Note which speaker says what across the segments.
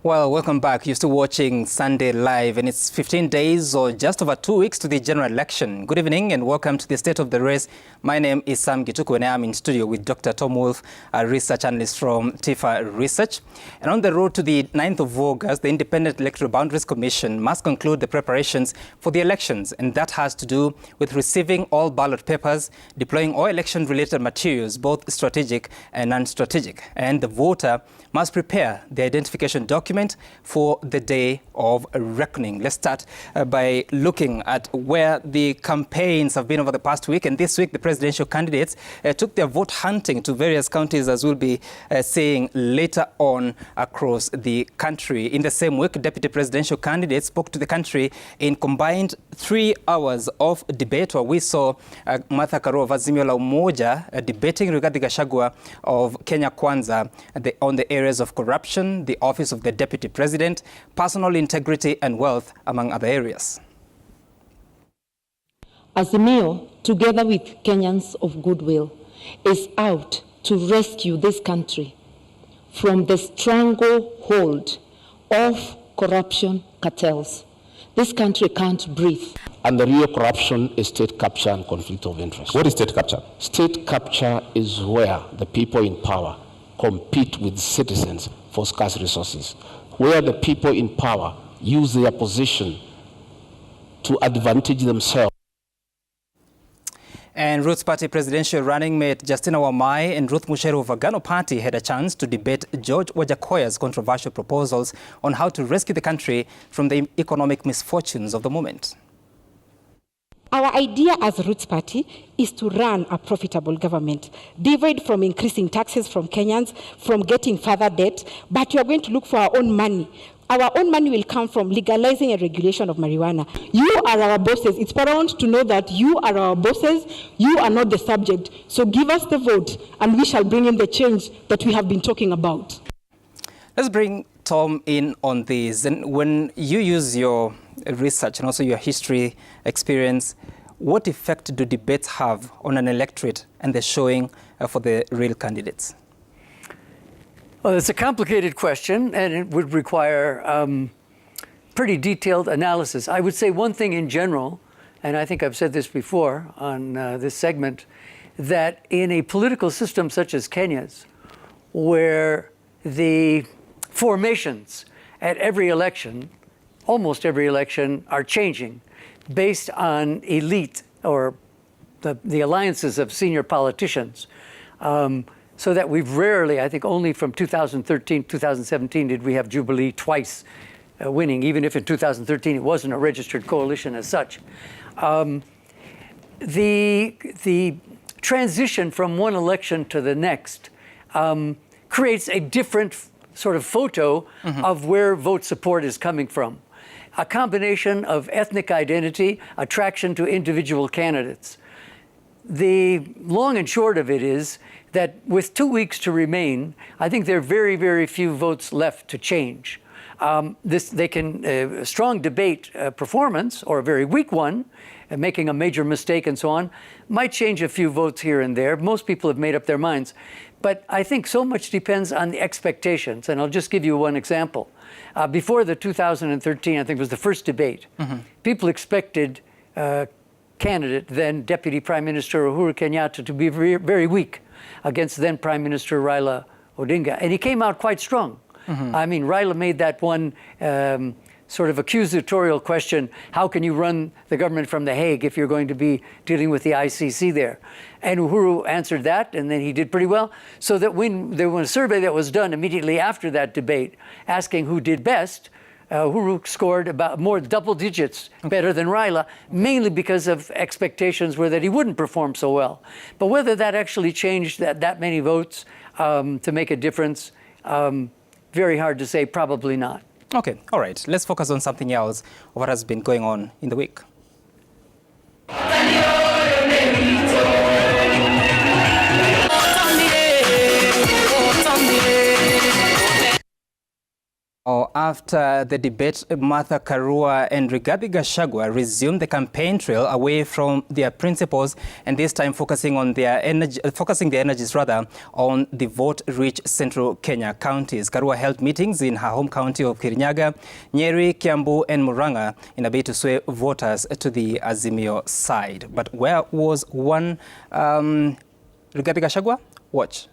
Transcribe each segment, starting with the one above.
Speaker 1: Well, welcome back. You're still watching Sunday Live, and it's 15 days or just over 2 weeks to the general election. Good evening and welcome to the State of the Race. My name is Sam Gituku and I'm in studio with Dr. Tom Wolf, a research analyst from TIFA Research. And on the road to the 9th of August, the Independent Electoral Boundaries Commission must conclude the preparations for the elections, and that has to do with receiving all ballot papers, deploying all election-related materials, both strategic and non-strategic. And the voter must prepare the identification document for the day of reckoning. Let's start by looking at where the campaigns have been over the past week. And this week, the presidential candidates took their vote hunting to various counties, as we'll be seeing later on across the country. In the same week, deputy presidential candidates spoke to the country in combined 3 hours of debate, where we saw Martha Karua of Azimio la Umoja debating Rigathi Gachagua of Kenya Kwanza on the areas of corruption, the office of the deputy president, personal integrity and wealth, among other areas.
Speaker 2: Azimio, together with Kenyans of goodwill, is out to rescue this country from the stranglehold of corruption cartels. This country can't breathe.
Speaker 3: And the real corruption is state capture and conflict of interest.
Speaker 4: What is state capture?
Speaker 3: State capture is where the people in power compete with citizens for scarce resources, where the people in power use their position to advantage themselves.
Speaker 1: And Roots Party presidential running mate Justina Wamai and Ruth Mucheru of Agano Party had a chance to debate George Wajakoya's controversial proposals on how to rescue the country from the economic misfortunes of the moment.
Speaker 5: Our idea as Roots Party is to run a profitable government, divide from increasing taxes from Kenyans, from getting further debt, but we are going to look for our own money. Our own money will come from legalizing and regulation of marijuana. You are our bosses. It's paramount to know that you are our bosses. You are not the subject. So give us the vote and we shall bring in the change that we have been talking about.
Speaker 1: Let's bring Tom in on this. And when you use your research and also your history experience, what effect do debates have on an electorate and the showing for the real candidates?
Speaker 6: Well, it's a complicated question, and it would require pretty detailed analysis. I would say one thing in general, and I think I've said this before on this segment, that in a political system such as Kenya's, where the formations at every election, almost every election, are changing based on elite or the alliances of senior politicians, so that we've rarely, I think only from 2013, 2017 did we have Jubilee twice winning, even if in 2013 it wasn't a registered coalition as such. The transition from one election to the next creates a different sort of photo of where vote support is coming from. A combination of ethnic identity, attraction to individual candidates. The long and short of it is that with 2 weeks to remain, I think there are very, very few votes left to change. They can strong debate performance, or a very weak one, making a major mistake and so on, might change a few votes here and there. Most people have made up their minds. But I think so much depends on the expectations. And I'll just give you one example. Before the 2013, I think it was the first debate, people expected candidate, then Deputy Prime Minister Uhuru Kenyatta, to be very, very weak against then Prime Minister Raila Odinga. And he came out quite strong. I mean, Raila made that one sort of accusatorial question, how can you run the government from The Hague if you're going to be dealing with the ICC there? And Uhuru answered that, and then he did pretty well. So that when there was a survey that was done immediately after that debate, asking who did best, Uhuru scored about more double digits better than Raila, mainly because of expectations were that he wouldn't perform so well. But whether that actually changed that many votes to make a difference, very hard to say, probably not.
Speaker 1: Okay, all right. Let's focus on something else, what has been going on in the week. After the debate, Martha Karua and Rigathi Gachagua resumed the campaign trail away from their principles, and this time focusing their energies on the vote-rich central Kenya counties. Karua held meetings in her home county of Kirinyaga, Nyeri, Kiambu, and Murang'a in a bid to sway voters to the Azimio side. But where was one Rigathi Gachagua? Watch.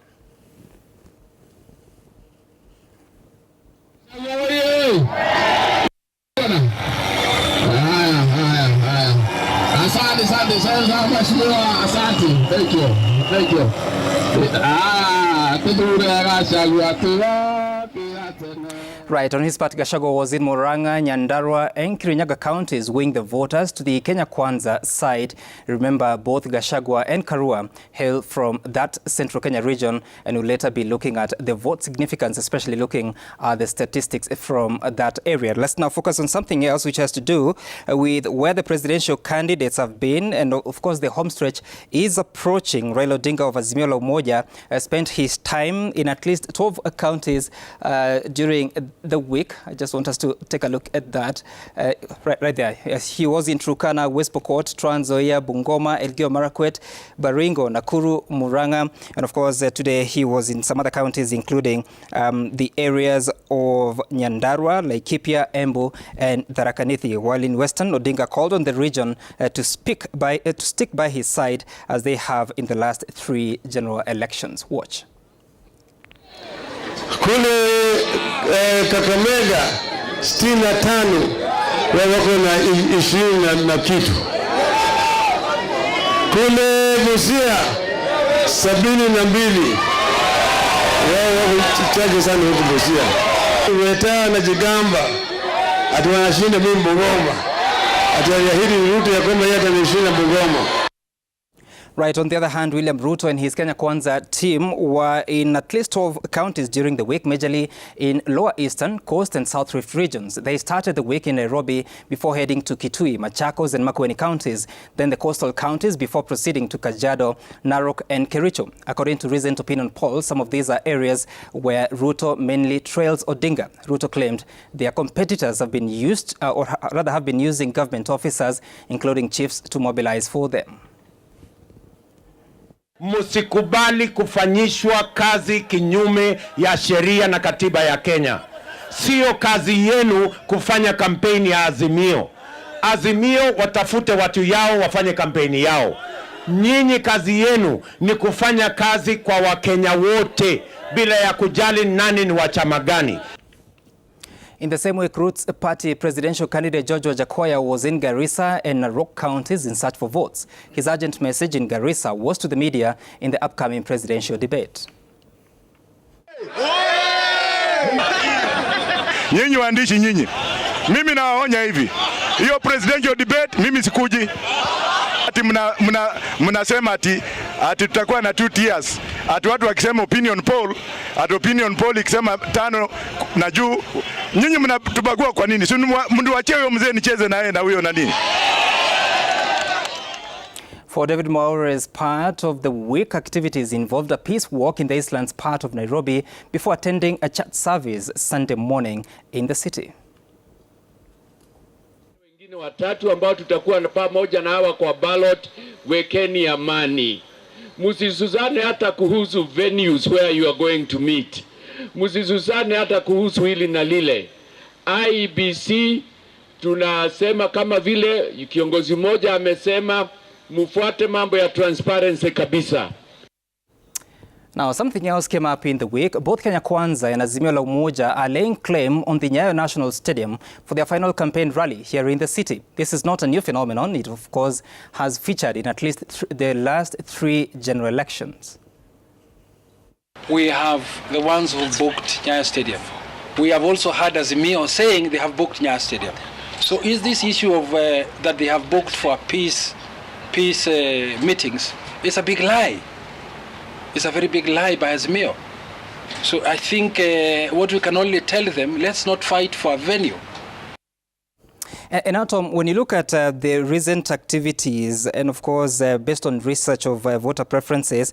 Speaker 1: Right, on his part, Gachagua was in Murang'a, Nyandarua and Kirinyaga counties wing the voters to the Kenya Kwanza side. Remember, both Gachagua and Karua hail from that central Kenya region and will later be looking at the vote significance, especially looking at the statistics from that area. Let's now focus on something else which has to do with where the presidential candidates have been, and of course the home stretch is approaching. Raila Odinga of Azimio la Umoja spent his time in at least 12 counties during the week. I just want us to take a look at that right there. Yes, he was in Turkana, West Pokot, Trans Nzoia, Bungoma, Elgeyo Marakwet, Baringo, Nakuru, Murang'a, and of course today he was in some other counties including the areas of Nyandarua, Laikipia, Embu and Tharaka Nithi. While in Western, Odinga called on the region to stick by his side as they have in the last 3 general elections. Watch.
Speaker 4: Kule Kakamega 65 wako na 20 na kitu. Kule Busia 72 wako chache sana huko Busia. Weta na Jigamba ati wanashinda Bungoma. Ati aliahidi Ruto ya kwamba yeye atashinda Bungoma.
Speaker 1: Right, on the other hand, William Ruto and his Kenya Kwanza team were in at least 12 counties during the week, majorly in Lower Eastern, Coast and South Rift regions. They started the week in Nairobi before heading to Kitui, Machakos and Makueni counties, then the coastal counties before proceeding to Kajiado, Narok and Kericho. According to recent opinion polls, some of these are areas where Ruto mainly trails Odinga. Ruto claimed their competitors have been using government officers, including chiefs, to mobilize for them.
Speaker 7: Musikubali kufanyishwa kazi kinyume ya sheria na katiba ya Kenya. Sio kazi yenu kufanya kampeni ya Azimio. Azimio watafute watu yao wafanye kampeni yao. Nyinyi kazi yenu ni kufanya kazi kwa Wakenya wote bila ya kujali nani ni wa chama gani.
Speaker 1: In the same way, Roots Party presidential candidate George Wajackoyah was in Garissa and Narok counties in search for votes. His urgent message in Garissa was to the media in the upcoming presidential debate.
Speaker 8: Nyinyi waandishi nyinyi, mimi nawaonya hivi, hiyo presidential debate mimi sikuji. Ati mnasema ati tutakuwa na 2 tiers. Ati watu wakisema opinion poll ikisema 5 na juu. Nyinyi mnatubagua kwa nini? Si mnduachie huyo mzee nicheze naye na huyo na nini?
Speaker 1: For David Maure's part of the week, activities involved a peace walk in the Eastlands part of Nairobi before attending a church service Sunday morning in the city.
Speaker 9: Wengine watatu ambao tutakuwa pamoja na hawa kwa ballot, wekeni amani. Musizuzane hata kuhusu venues where you are going to meet. Musizuzane hata kuhusu hili na lile. IEBC tunasema kama vile kiongozi mmoja amesema, mufuate mambo ya transparency kabisa.
Speaker 1: Now, something else came up in the week. Both Kenya Kwanza and Azimio la Umoja are laying claim on the Nyayo National Stadium for their final campaign rally here in the city. This is not a new phenomenon. It, of course, has featured in at least the last 3 general elections.
Speaker 10: We have the ones who booked Nyayo Stadium. We have also had Azimio saying they have booked Nyayo Stadium. So is this issue of that they have booked for peace meetings, it's a big lie. It's a very big lie by Azimio. So I think what we can only tell them, let's not fight for a venue.
Speaker 1: And now, Tom, when you look at the recent activities, and of course, based on research of voter preferences,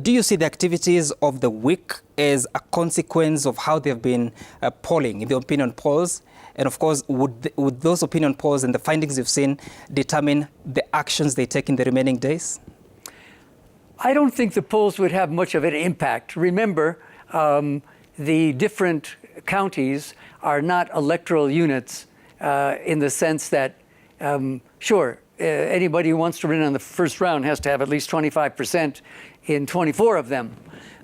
Speaker 1: do you see the activities of the week as a consequence of how they've been polling in the opinion polls? And of course, would those opinion polls and the findings you've seen determine the actions they take in the remaining days?
Speaker 6: I don't think the polls would have much of an impact. Remember, the different counties are not electoral units in the sense that, sure, anybody who wants to win in the first round has to have at least 25% in 24 of them.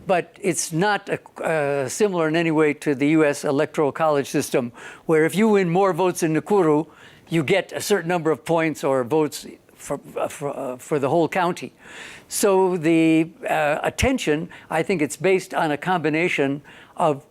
Speaker 6: But it's not similar in any way to the U.S. electoral college system, where if you win more votes in Nakuru, you get a certain number of points or votes for the whole county. So the attention, I think it's based on a combination of,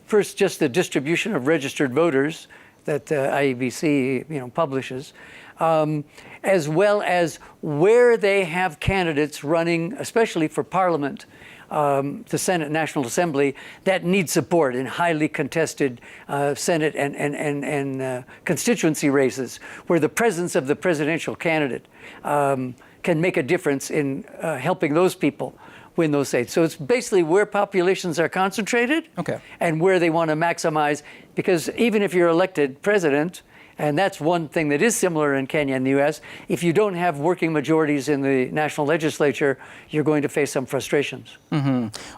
Speaker 6: first, just the distribution of registered voters that IEBC publishes, as well as where they have candidates running, especially for Parliament, the Senate National Assembly, that need support in highly contested Senate and constituency races, where the presence of the presidential candidate can make a difference in helping those people win those seats. So it's basically where populations are concentrated, and where they want to maximize, because even if you're elected president, and that's one thing that is similar in Kenya and the U.S., if you don't have working majorities in the national legislature, you're going to face some frustrations.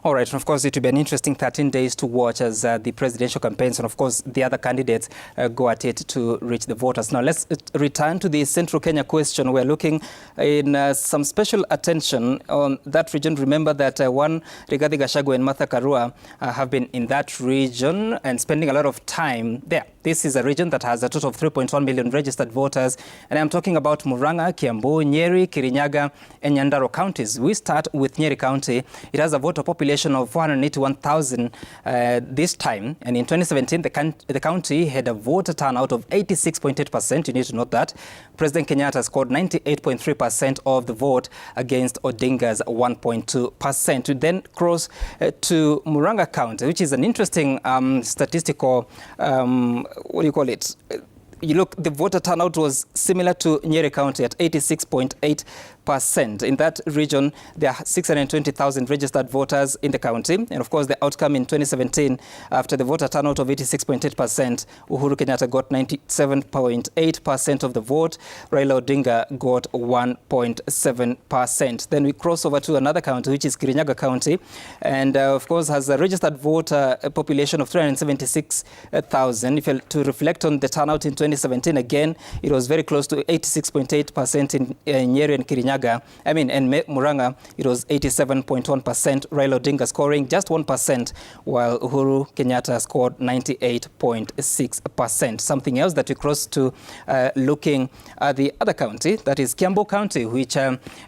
Speaker 1: All right, and of course, it will be an interesting 13 days to watch as the presidential campaigns and, of course, the other candidates go at it to reach the voters. Now, let's return to the Central Kenya question. We're looking in some special attention on that region. Remember that Rigathi Gachagua and Martha Karua have been in that region and spending a lot of time there. This is a region that has a total of 3.1 million registered voters, and I'm talking about Murang'a, Kiambu, Nyeri, Kirinyaga, and Nyandarua counties. We start with Nyeri County. It has a voter population of 481,000 this time, and in 2017, the county had a voter turnout of 86.8%. You need to note that. President Kenyatta scored 98.3% of the vote against Odinga's 1.2%. We then cross to Murang'a County, which is an interesting statistical, what do you call it? You look, the voter turnout was similar to Nyeri County at 86.8%. In that region, there are 620,000 registered voters in the county. And of course, the outcome in 2017, after the voter turnout of 86.8%, Uhuru Kenyatta got 97.8% of the vote. Raila Odinga got 1.7%. Then we cross over to another county, which is Kirinyaga County. And of course, has a registered voter population of 376,000. If you to reflect on the turnout in 2017, again, it was very close to 86.8% in Nyeri and Kirinyaga. And Murang'a, it was 87.1%. Raila Odinga scoring just 1%, while Uhuru Kenyatta scored 98.6%. Something else that we cross to looking at the other county, that is Kiambu County, which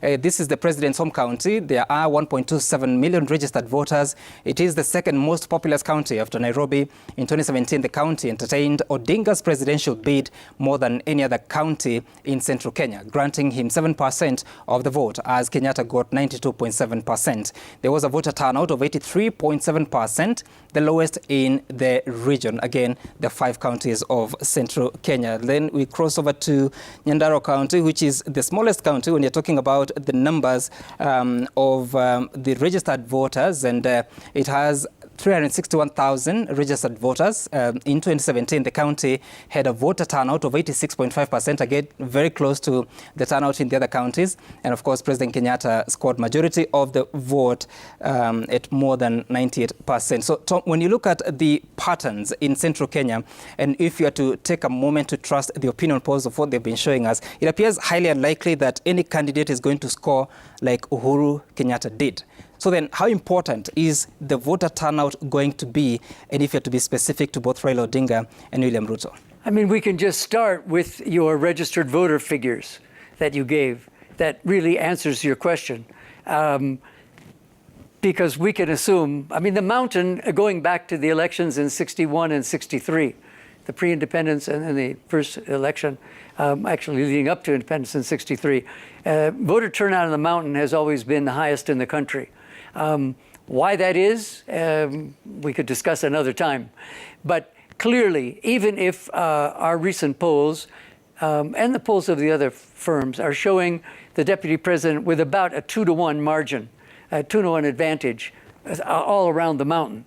Speaker 1: this is the president's home county. There are 1.27 million registered voters. It is the second most populous county after Nairobi. In 2017, the county entertained Odinga's presidential bid more than any other county in central Kenya, granting him 7% of the vote, as Kenyatta got 92.7%. There was a voter turnout of 83.7%, the lowest in the region. Again, the 5 counties of central Kenya. Then we cross over to Nyandarua County, which is the smallest county when you're talking about the numbers of the registered voters, and it has 361,000 registered voters. In 2017, the county had a voter turnout of 86.5%, again, very close to the turnout in the other counties. And of course, President Kenyatta scored majority of the vote at more than 98%. So, Tom, when you look at the patterns in central Kenya, and if you are to take a moment to trust the opinion polls of what they've been showing us, it appears highly unlikely that any candidate is going to score like Uhuru Kenyatta did. So then, how important is the voter turnout going to be, and if you have to be specific to both Raila Odinga and William Ruto?
Speaker 6: I mean, we can just start with your registered voter figures that you gave. That really answers your question. Because we can assume, I mean, the mountain, going back to the elections in 61 and 63, the pre-independence and the first election, actually leading up to independence in 63, voter turnout on the mountain has always been the highest in the country. Why that is, we could discuss another time. But clearly, even if our recent polls and the polls of the other firms are showing the deputy president with about a 2-to-1 margin, a 2-to-1 advantage all around the mountain.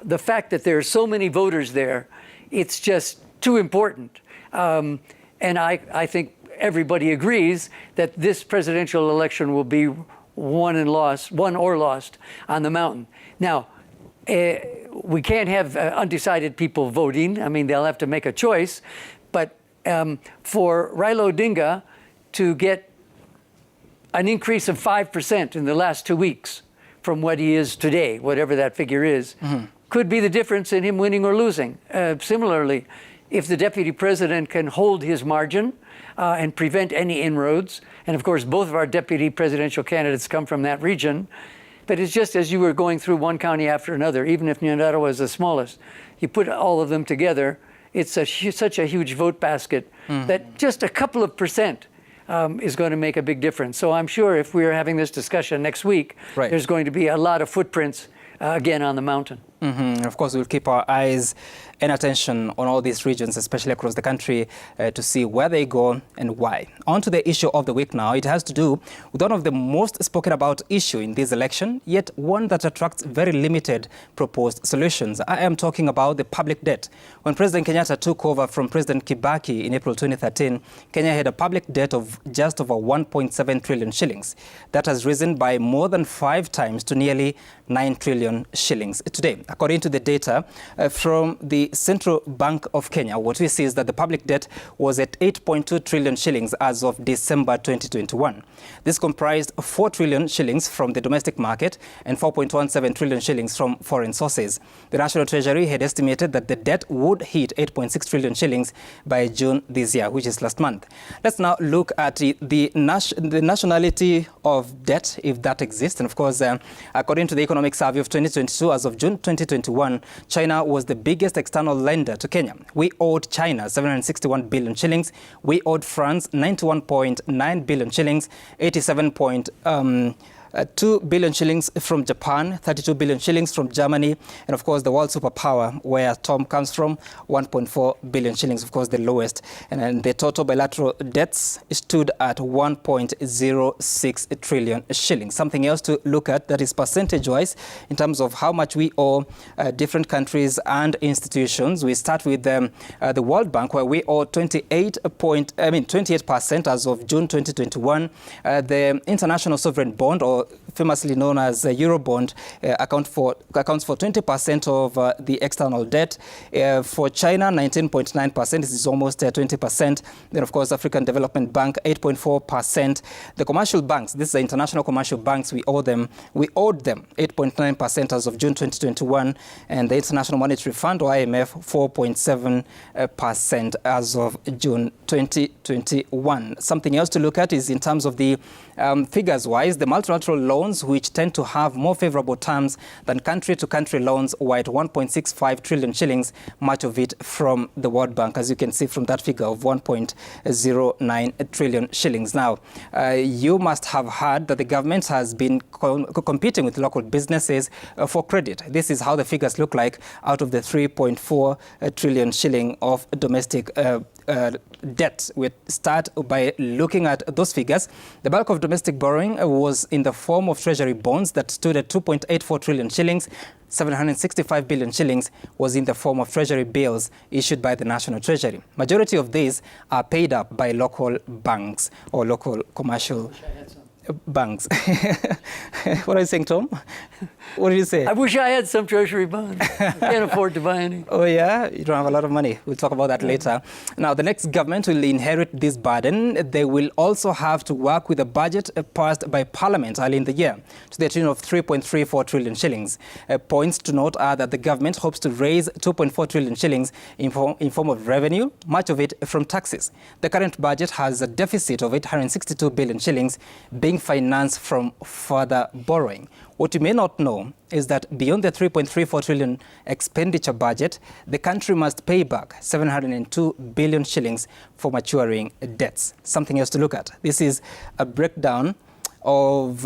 Speaker 6: The fact that there are so many voters there, it's just too important. And I think everybody agrees that this presidential election will be won or lost on the mountain. Now, we can't have undecided people voting. I mean, they'll have to make a choice. But for Raila Odinga to get an increase of 5% in the last 2 weeks from what he is today, whatever that figure is, could be the difference in him winning or losing. Similarly, if the deputy president can hold his margin and prevent any inroads, and of course both of our deputy presidential candidates come from that region, but it's just as you were going through one county after another, even if Nyandarua was the smallest, you put all of them together, it's such a huge vote basket that just a couple of percent is going to make a big difference. So I'm sure if we're having this discussion next week, there's going to be a lot of footprints again on the mountain.
Speaker 1: Of course, we'll keep our eyes and attention on all these regions, especially across the country, to see where they go and why. On to the issue of the week now. It has to do with one of the most spoken about issue in this election, yet one that attracts very limited proposed solutions. I am talking about the public debt. When President Kenyatta took over from President Kibaki in April 2013, Kenya had a public debt of just over 1.7 trillion shillings. That has risen by more than 5 times to nearly 9 trillion shillings today. According to the data from the Central Bank of Kenya, what we see is that the public debt was at 8.2 trillion shillings as of December 2021. This comprised 4 trillion shillings from the domestic market and 4.17 trillion shillings from foreign sources. The National Treasury had estimated that the debt would hit 8.6 trillion shillings by June this year, which is last month. Let's now look at the nationality of debt, if that exists. And of course, according to the Economic Survey of 2022, as of June 2021, China was the biggest external lender to Kenya. We owed China 761 billion shillings. We owed France 91.9 billion shillings, 87.2 billion shillings from Japan, 32 billion shillings from Germany, and of course the world superpower where Tom comes from, 1.4 billion shillings, of course the lowest. And then the total bilateral debts stood at 1.06 trillion shillings. Something else to look at that is percentage-wise in terms of how much we owe different countries and institutions. We start with the World Bank, where we owe 28% as of June 2021. The International Sovereign Bond, or famously known as Eurobond, accounts for 20% of the external debt. For China, 19.9%. This is almost 20%. Then, of course, African Development Bank, 8.4%. The commercial banks, this is the international commercial banks, we owed them 8.9% as of June 2021. And the International Monetary Fund, or IMF, 4.7% as of June 2021. Something else to look at is in terms of the figures-wise, the multilateral loans, which tend to have more favorable terms than country-to-country loans, were at 1.65 trillion shillings, much of it from the World Bank, as you can see from that figure of 1.09 trillion shillings. Now, you must have heard that the government has been competing with local businesses for credit. This is how the figures look like out of the 3.4 trillion shilling of domestic debt. We start by looking at those figures. The bulk of domestic borrowing was in the form of treasury bonds that stood at 2.84 trillion shillings. 765 billion shillings was in the form of treasury bills issued by the National Treasury. Majority of these are paid up by local banks or local commercial banks. What are you saying, Tom? What did you say?
Speaker 6: I wish I had some treasury bonds. I can't afford to buy any.
Speaker 1: Oh, yeah? You don't have a lot of money. We'll talk about that later. Now, the next government will inherit this burden. They will also have to work with a budget passed by Parliament early in the year to the tune of 3.34 trillion shillings. Points to note are that the government hopes to raise 2.4 trillion shillings in form of revenue, much of it from taxes. The current budget has a deficit of 862 billion shillings being financed from further borrowing. What you may not know is that beyond the 3.34 trillion expenditure budget, the country must pay back 702 billion shillings for maturing debts. Something else to look at. This is a breakdown of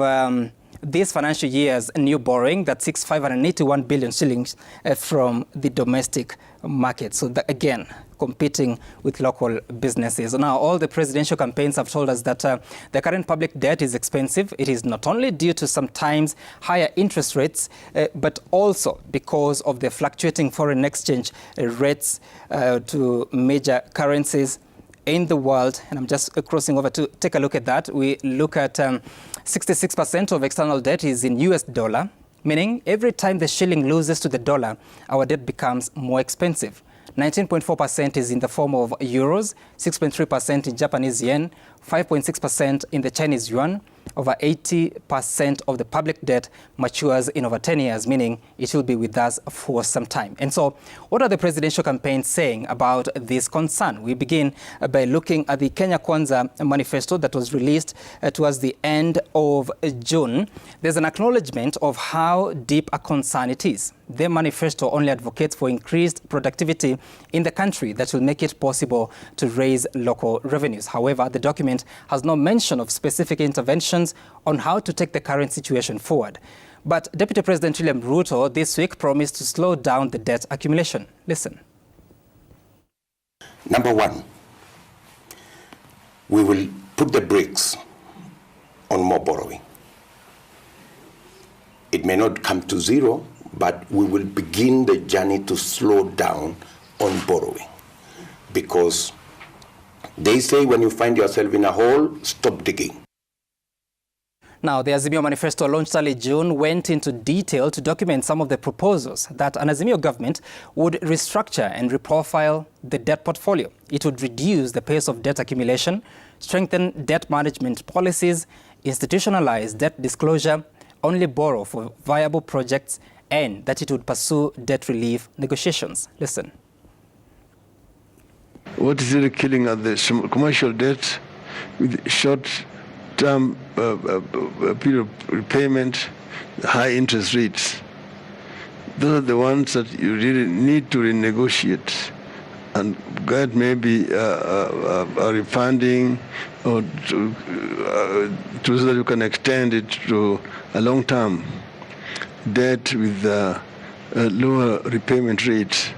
Speaker 1: this financial year's new borrowing that seeks 581 billion shillings from the domestic market. So that, again, competing with local businesses. Now, all the presidential campaigns have told us that the current public debt is expensive. It is not only due to sometimes higher interest rates, but also because of the fluctuating foreign exchange rates to major currencies in the world. And I'm just crossing over to take a look at that. We look at 66% of external debt is in US dollar, meaning every time the shilling loses to the dollar, our debt becomes more expensive. 19.4% is in the form of euros, 6.3% in Japanese yen, 5.6% in the Chinese yuan. Over 80% of the public debt matures in over 10 years, meaning it will be with us for some time. And so, what are the presidential campaigns saying about this concern? We begin by looking at the Kenya Kwanza manifesto that was released towards the end of June. There's an acknowledgement of how deep a concern it is. The manifesto only advocates for increased productivity in the country that will make it possible to raise local revenues. However, the document has no mention of specific interventions on how to take the current situation forward. But Deputy President William Ruto this week promised to slow down the debt accumulation. Listen.
Speaker 11: Number one, we will put the brakes on more borrowing. It may not come to zero, but we will begin the journey to slow down on borrowing. Because they say when you find yourself in a hole, stop digging.
Speaker 1: Now, the Azimio manifesto launched early June went into detail to document some of the proposals that an Azimio government would restructure and reprofile the debt portfolio. It would reduce the pace of debt accumulation, strengthen debt management policies, institutionalize debt disclosure, only borrow for viable projects, and that it would pursue debt relief negotiations. Listen.
Speaker 4: What is really killing are the commercial debt with short-term period of repayment, high interest rates. Those are the ones that you really need to renegotiate and get maybe a refunding or so that you can extend it to a long-term debt with lower repayment rates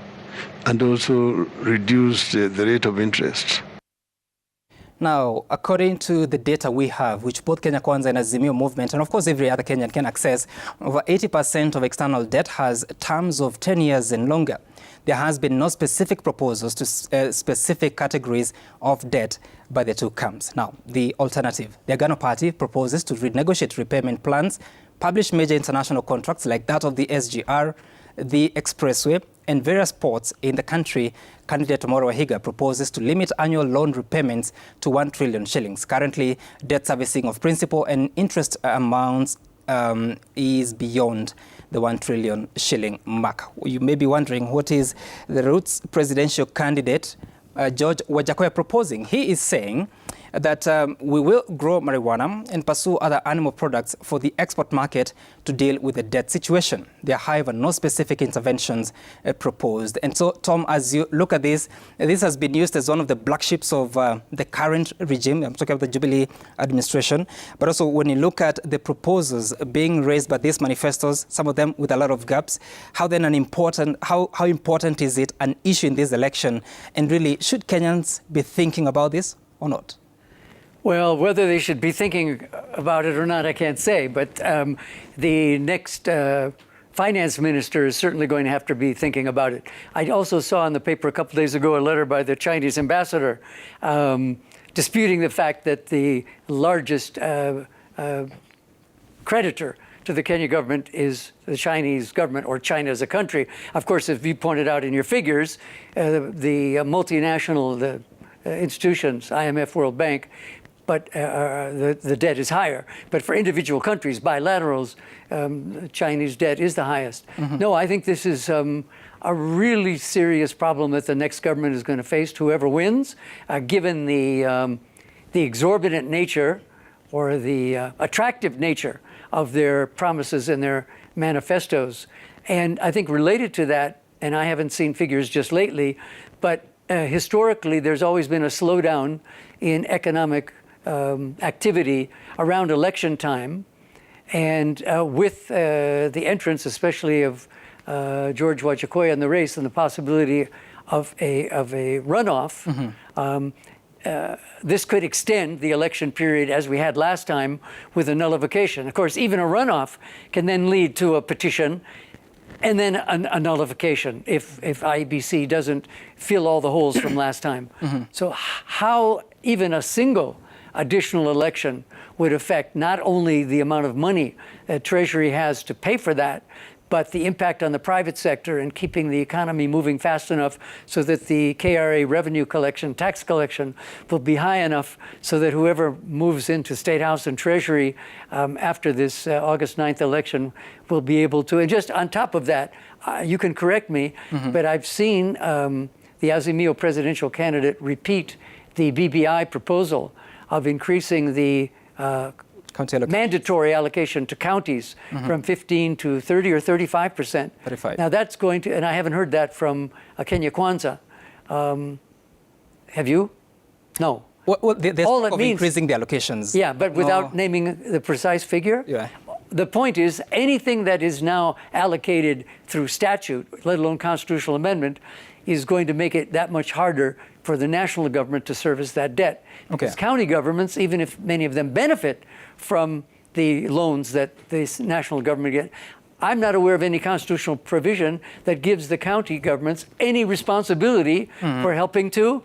Speaker 4: and also reduce the rate of interest.
Speaker 1: Now, according to the data we have, which both Kenya Kwanza and Azimio movement, and of course every other Kenyan can access, over 80% of external debt has terms of 10 years and longer. There has been no specific proposals to specific categories of debt by the two camps. Now, the alternative, the Agano Party proposes to renegotiate repayment plans, publish major international contracts like that of the SGR, the Expressway, and various ports in the country. Candidate Omoro Wahiga proposes to limit annual loan repayments to 1 trillion shillings. Currently, debt servicing of principal and interest amounts is beyond the 1 trillion shilling mark. You may be wondering, what is the Roots presidential candidate, George Wajakoya, proposing? He is saying that we will grow marijuana and pursue other animal products for the export market to deal with the debt situation. There are, however, no specific interventions proposed. And so, Tom, as you look at this, this has been used as one of the black ships of the current regime. I'm talking about the Jubilee administration. But also, when you look at the proposals being raised by these manifestos, some of them with a lot of gaps, how then how important is it an issue in this election? And really, should Kenyans be thinking about this or not?
Speaker 6: Well, whether they should be thinking about it or not, I can't say. But the next finance minister is certainly going to have to be thinking about it. I also saw in the paper a couple of days ago a letter by the Chinese ambassador disputing the fact that the largest creditor to the Kenya government is the Chinese government, or China as a country. Of course, as you pointed out in your figures, the multinational institutions, IMF, World Bank, but the debt is higher. But for individual countries, bilaterals, Chinese debt is the highest. Mm-hmm. No, I think this is a really serious problem that the next government is going to face, whoever wins, given the exorbitant nature or the attractive nature of their promises and their manifestos. And I think related to that, and I haven't seen figures just lately, but historically there's always been a slowdown in economic activity around election time. And with the entrance, especially of George Wajakoya in the race and the possibility of a runoff, this could extend the election period as we had last time with a nullification. Of course, even a runoff can then lead to a petition and then a nullification if IEBC doesn't fill all the holes from last time. So how even a single additional election would affect not only the amount of money that Treasury has to pay for that, but the impact on the private sector and keeping the economy moving fast enough so that the KRA revenue collection, tax collection, will be high enough so that whoever moves into State House and Treasury after this August 9th election will be able to. And just on top of that, you can correct me, but I've seen the Azimio presidential candidate repeat the BBI proposal of increasing the mandatory allocation to counties from 15 to 30 or 35%.
Speaker 1: 35.
Speaker 6: Now that's going to, and I haven't heard that from Kenya Kwanza. Have you? No.
Speaker 1: Well, there's
Speaker 6: All it
Speaker 1: of
Speaker 6: means,
Speaker 1: increasing the allocations.
Speaker 6: Yeah, but without naming the precise figure.
Speaker 1: Yeah.
Speaker 6: The point is, anything that is now allocated through statute, let alone constitutional amendment, is going to make it that much harder for the national government to service that debt. Because county governments, even if many of them benefit from the loans that this national government get, I'm not aware of any constitutional provision that gives the county governments any responsibility for helping to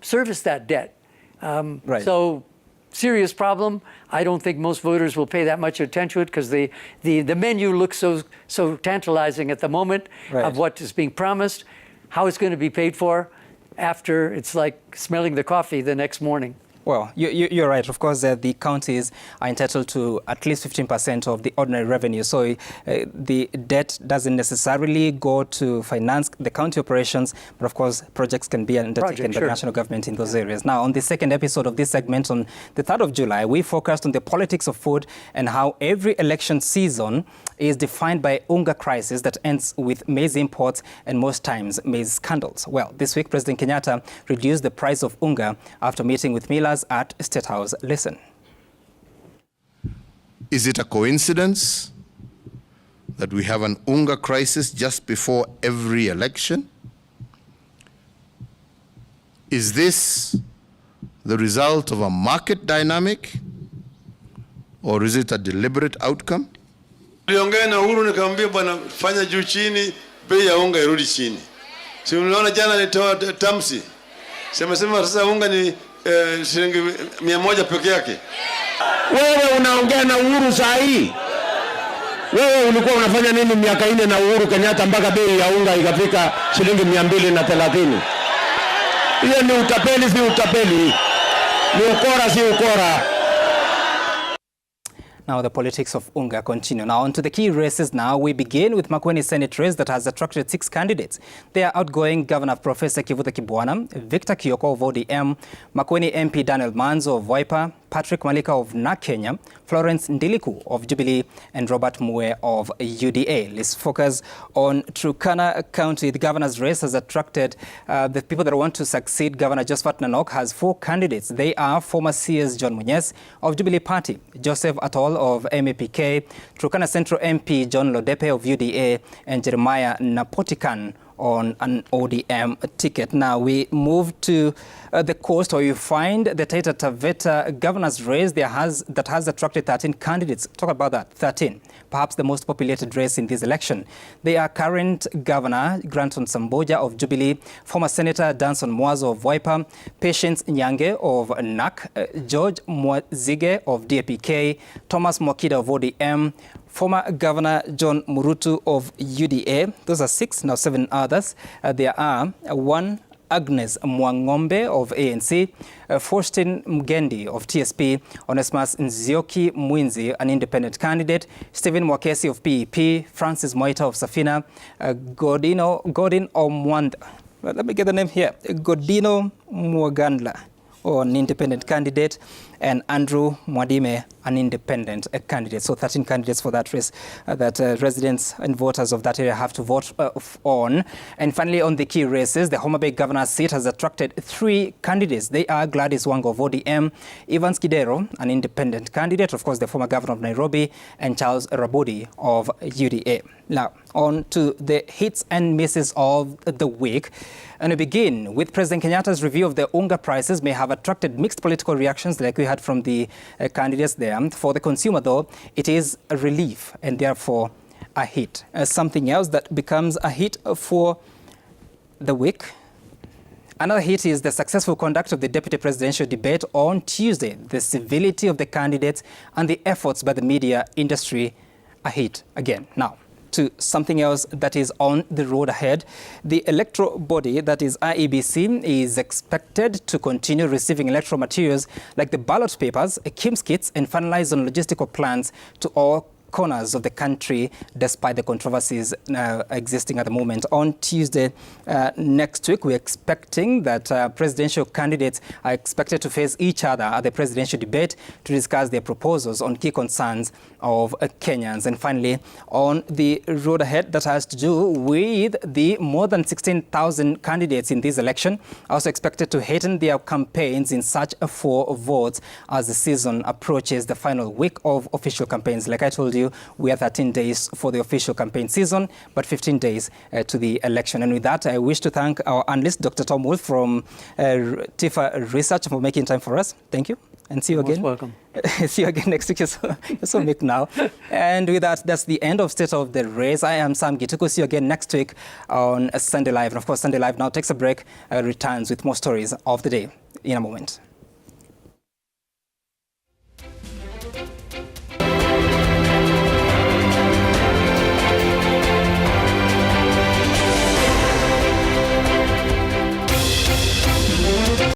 Speaker 6: service that debt.
Speaker 1: Right.
Speaker 6: So, serious problem. I don't think most voters will pay that much attention to it because the menu looks so tantalizing at the moment of what is being promised. How it's going to be paid for after, it's like smelling the coffee the next morning.
Speaker 1: Well, you're right. Of course, the counties are entitled to at least 15% of the ordinary revenue. So the debt doesn't necessarily go to finance the county operations, but of course, projects can be undertaken by the national government in those areas. Now, on the second episode of this segment, on the 3rd of July, we focused on the politics of food and how every election season is defined by unga crisis that ends with maize imports and most times maize scandals. Well, this week, President Kenyatta reduced the price of unga after meeting with millers at State House. Listen.
Speaker 12: Is it a coincidence that we have an unga crisis just before every election? Is this the result of a market dynamic, or is it a deliberate outcome?
Speaker 4: Niliongea na Uhuru nikamwambia bwana, fanya juu chini, bei ya unga irudi chini. Si unaona jana nitoa tamsi. Sema sasa unga ni shilingi 100 peke yake.
Speaker 7: Wewe unaongea na Uhuru saa hii? Wewe ulikuwa unafanya nini miaka 4 na Uhuru Kenyatta mpaka bei ya unga ikafika shilingi 230? Hiyo ni utapeli, si utapeli. Ni ukora, si ukora.
Speaker 1: Now the politics of unga continue. Now on to the key races now. We begin with Makueni Senate race that has attracted 6 candidates. They are outgoing Governor Professor Kivutha Kibwana, Victor Kioko of ODM, Makueni MP Daniel Manzo of Wiper, Patrick Malika of NARC Kenya, Florence Ndiliku of Jubilee, and Robert Mue of UDA. Let's focus on Turkana County. The governor's race has attracted the people that want to succeed. Governor Josephat Nanok has 4 candidates. They are former CS John Munyes of Jubilee Party, Joseph Atol of MAPK, Turkana Central MP John Lodepe of UDA, and Jeremiah Napotikan on an ODM ticket. Now we move to the coast, where you find the Taita Taveta governor's race that has attracted 13 candidates. Talk about that, 13. Perhaps the most populated race in this election. They are current Governor Granton Samboja of Jubilee, former Senator Danson Mwazo of Wiper, Patience Nyange of NARC, George Mwazige of DAPK, Thomas Mwakida of ODM, former Governor John Murutu of UDA. Those are 6, now 7 others. There are 1 Agnes Mwangombe of ANC, Faustin Mgendi of TSP, Onesmus Nzioki Mwinzi, an independent candidate, Stephen Mwakesi of PEP, Francis Moita of Safina, Godin Omwanda. Well, let me get the name here. Godino Mwagandla, or an independent candidate, and Andrew Mwadime an independent candidate. So 13 candidates for that race that residents and voters of that area have to vote on. And finally, on the key races, the Homa Bay governor's seat has attracted 3 candidates. They are Gladys Wanga of ODM, Evans Kidero, an independent candidate, of course, the former governor of Nairobi, and Charles Rabudi of UDA. Now, on to the hits and misses of the week. And we begin with President Kenyatta's review of the unga prices may have attracted mixed political reactions like we had from the candidates there. For the consumer, though, it is a relief and therefore a hit. Something else that becomes a hit for the week. Another hit is the successful conduct of the deputy presidential debate on Tuesday, the civility of the candidates and the efforts by the media industry, a hit again. Now, to something else that is on the road ahead. The electoral body, that is IEBC, is expected to continue receiving electoral materials like the ballot papers, KIMS kits, and finalize on logistical plans to all corners of the country, despite the controversies existing at the moment. On Tuesday next week, we're expecting that presidential candidates are expected to face each other at the presidential debate to discuss their proposals on key concerns of Kenyans. And finally, on the road ahead that has to do with the more than 16,000 candidates in this election, also expected to hasten their campaigns in search for votes as the season approaches the final week of official campaigns. Like I told you, we have 13 days for the official campaign season, but 15 days to the election. And with that, I wish to thank our analyst, Dr. Tom Wolf from TIFA Research, for making time for us. Thank you. And see you again.
Speaker 6: Welcome.
Speaker 1: See you again next week. You're so big now. And with that, that's the end of State of the Race. I am Sam Gituku. See you again next week on Sunday Live. And of course, Sunday Live now takes a break, returns with more stories of the day in a moment.